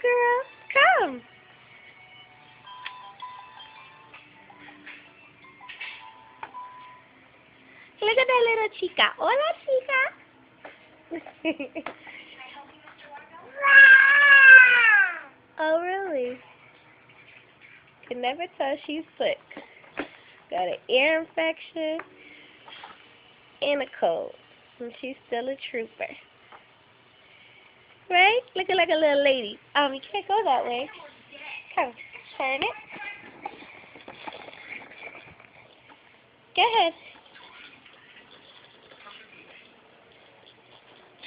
girl. Come. Look at that little chica. Hola, chica. Oh, really? Can never tell she's sick. Got an ear infection and a cold. And she's still a trooper. Right? Looking like a little lady. You can't go that way. Come. Turn it. Go ahead.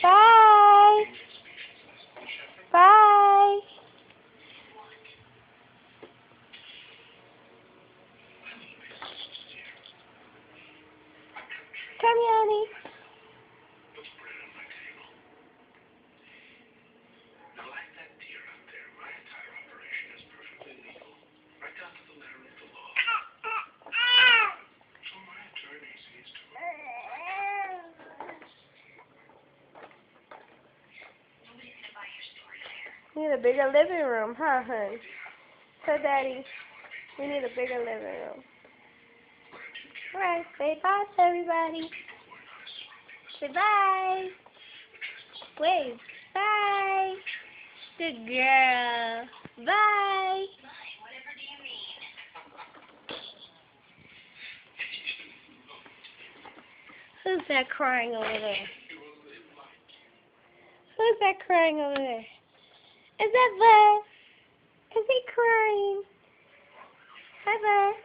Bye. Bye. Come, Yanni. We need a bigger living room, huh, hun? So, Daddy, we need a bigger living room. Alright, say bye to everybody. Say bye. Wave. Bye. Good girl. Bye. Who's that crying over there? Who's that crying over there? Is that Buzz? Is he crying? Hi, Buzz.